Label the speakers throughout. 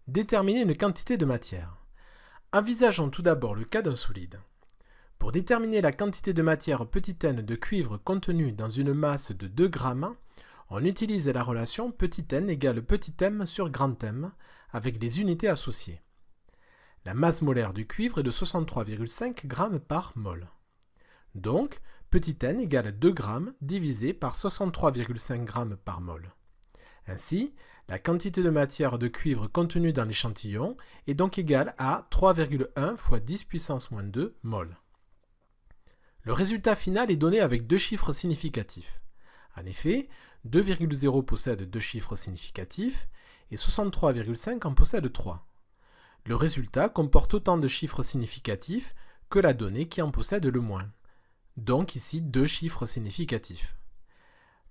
Speaker 1: Déterminer une quantité de matière. Envisageons tout d'abord le cas d'un solide. Pour déterminer la quantité de matière petit n de cuivre contenue dans une masse de 2 grammes, on utilise la relation petit n égale petit m sur grand M avec les unités associées. La masse molaire du cuivre est de 63,5 g par mol. Donc, petit n égale 2 g divisé par 63,5 g par mol. Ainsi, la quantité de matière de cuivre contenue dans l'échantillon est donc égale à 3,1 fois 10 puissance moins 2 mol. Le résultat final est donné avec deux chiffres significatifs. En effet, 2,0 possède deux chiffres significatifs et 63,5 en possède 3. Le résultat comporte autant de chiffres significatifs que la donnée qui en possède le moins. Donc ici deux chiffres significatifs.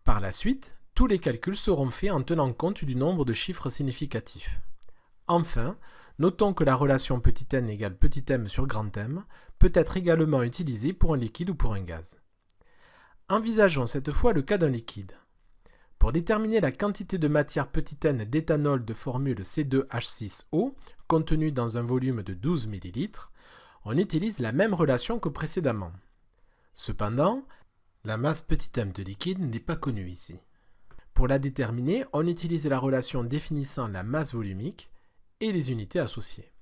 Speaker 1: Par la suite, tous les calculs seront faits en tenant compte du nombre de chiffres significatifs. Enfin, notons que la relation petit n égale petit m sur grand M peut être également utilisée pour un liquide ou pour un gaz. Envisageons cette fois le cas d'un liquide. Pour déterminer la quantité de matière petit n d'éthanol de formule C2H6O contenu dans un volume de 12 ml, on utilise la même relation que précédemment. Cependant, la masse petit m de liquide n'est pas connue ici. Pour la déterminer, on utilise la relation définissant la masse volumique et les unités associées.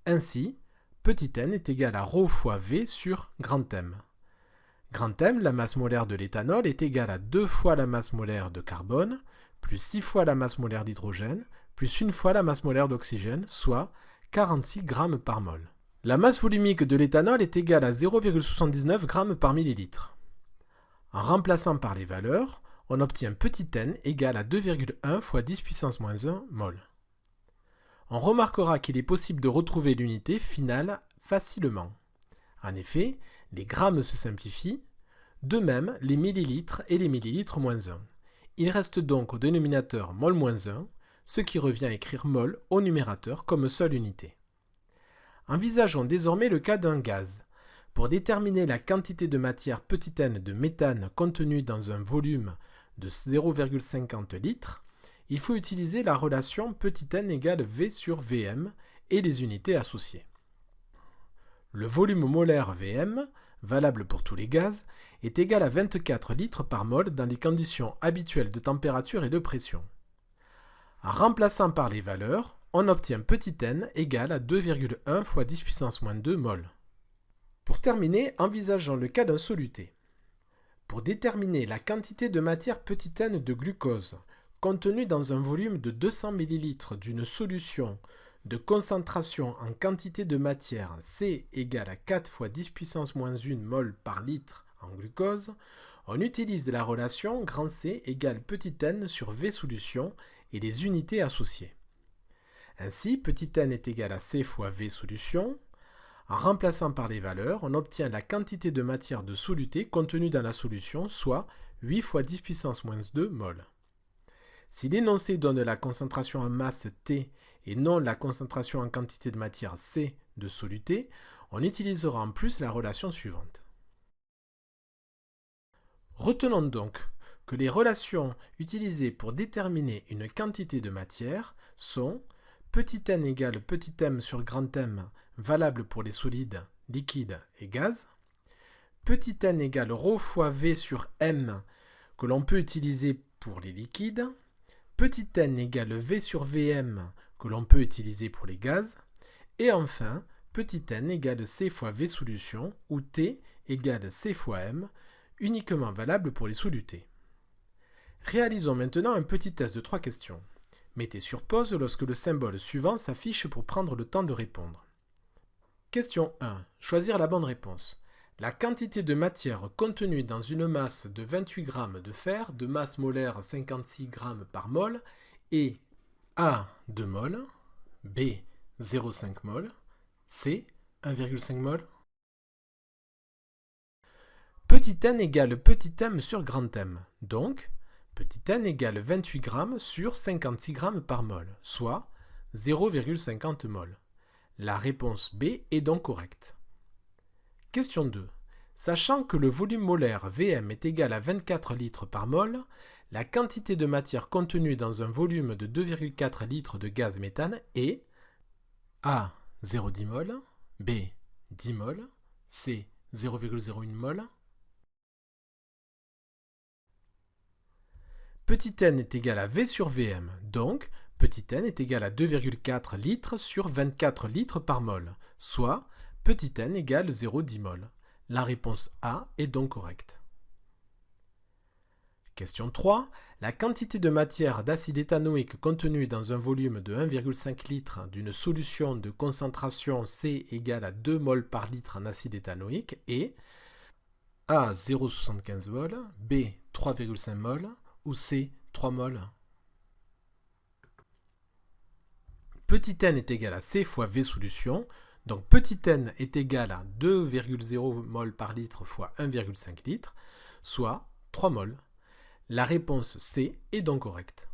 Speaker 1: Ainsi, petit n est égal à ρ fois V sur grand M. Grand M, la masse molaire de l'éthanol, est égale à 2 fois la masse molaire de carbone, plus 6 fois la masse molaire d'hydrogène, plus 1 fois la masse molaire d'oxygène, soit 46 g par mol. La masse volumique de l'éthanol est égale à 0,79 g par millilitre. En remplaçant par les valeurs, on obtient petit n égal à 2,1 fois 10 puissance moins 1 mol. On remarquera qu'il est possible de retrouver l'unité finale facilement. En effet, les grammes se simplifient, de même les millilitres et les millilitres moins 1. Il reste donc au dénominateur mol moins 1, ce qui revient à écrire mol au numérateur comme seule unité. Envisageons désormais le cas d'un gaz. Pour déterminer la quantité de matière petit n de méthane contenue dans un volume de 0,50 litres, il faut utiliser la relation petit n égale V sur Vm et les unités associées. Le volume molaire Vm, valable pour tous les gaz, est égal à 24 litres par mol dans les conditions habituelles de température et de pression. En remplaçant par les valeurs, on obtient petit n égal à 2,1 fois 10 puissance moins 2 mol. Pour terminer, envisageons le cas d'un soluté. Pour déterminer la quantité de matière petit n de glucose contenue dans un volume de 200 ml d'une solution de concentration en quantité de matière C égale à 4 fois 10 puissance moins 1 mol par litre en glucose, on utilise la relation grand C égale petit n sur V solution et les unités associées. Ainsi, petit n est égal à C fois V solution. En remplaçant par les valeurs, on obtient la quantité de matière de soluté contenue dans la solution, soit 8 fois 10 puissance moins 2 mol. Si l'énoncé donne la concentration en masse T et non la concentration en quantité de matière C de soluté, on utilisera en plus la relation suivante. Retenons donc que les relations utilisées pour déterminer une quantité de matière sont petit n égale petit m sur grand M, valable pour les solides, liquides et gaz, petit n égale ρ fois V sur M, que l'on peut utiliser pour les liquides, petit n égale V sur Vm, que l'on peut utiliser pour les gaz, et enfin, petit n égale C fois V solution, où T égale C fois M, uniquement valable pour les solutés. Réalisons maintenant un petit test de 3 questions. Mettez sur pause lorsque le symbole suivant s'affiche pour prendre le temps de répondre. Question 1. Choisir la bonne réponse. La quantité de matière contenue dans une masse de 28 g de fer de masse molaire 56 g par mol est A 2 mol, B 0,5 mol, C 1,5 mol. Petit n égale petit m sur grand M, donc petit n égale 28 g sur 56 g par mol, soit 0,50 mol. La réponse B est donc correcte. Question 2. Sachant que le volume molaire Vm est égal à 24 litres par mol, La quantité de matière contenue dans un volume de 2,4 litres de gaz méthane est A. 0,10 mol, B. 10 mol, C. 0,01 mol. Petit n est égal à V sur Vm, donc petit n est égal à 2,4 litres sur 24 litres par mol, soit petit n égale 0,10 mol. La réponse A est donc correcte. Question 3. La quantité de matière d'acide éthanoïque contenue dans un volume de 1,5 litre d'une solution de concentration C égale à 2 mol par litre en acide éthanoïque est A. 0,75 mol, B. 3,5 mol ou C. 3 mol. Petit n est égal à C fois V solution, donc petit n est égal à 2,0 mol par litre fois 1,5 litre, soit 3 mol. La réponse C est donc correcte.